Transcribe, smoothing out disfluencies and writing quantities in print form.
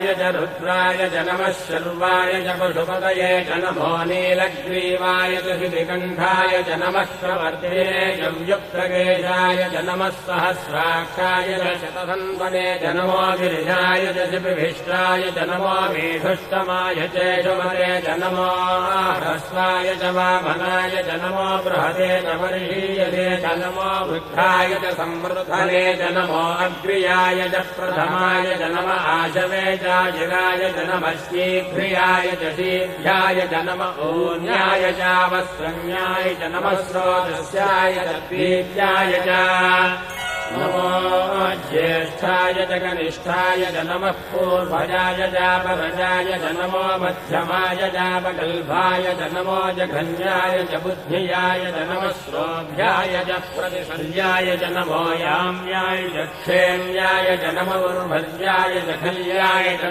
च रुद्राय च नमः शर्वाय च पशुपतये च नमो नीलग्रीवाय च शितिकण्ठाय च नमः प्रवर्तये च व्युक्तकेशाय च नमः सहस्राक्षाय च शतधन्वने च नमो गिरिजाय च शिपिभिष्टाय च नमो मेघुष्टमाय चेषुमते च नमो ह्रस्वाय च वामनाय च नमो बृहते च वर्षीयते च नमो वृद्धाय च संवृद्धने च नमो अग्र्याय च प्रथमाय च नम आशवे च जिराय च नमः शीघ्रियाय च शीघ्राय च नम ऊन्याय च वस्त्रन्याय च नमः स्रोतस्याय च दीप्याय च नमो ज्येष्ठाय च कनिष्ठाय च नमः पूर्वजाय च परजाय च नमो मध्यमाय च पगल्भाय च नमो जघन्याय च बुद्धियाय च नमः श्रोभ्याय च प्रतिशल्याय च नमो याम्याय च क्षेम्याय च नमो उर्भर्याय च खल्याय च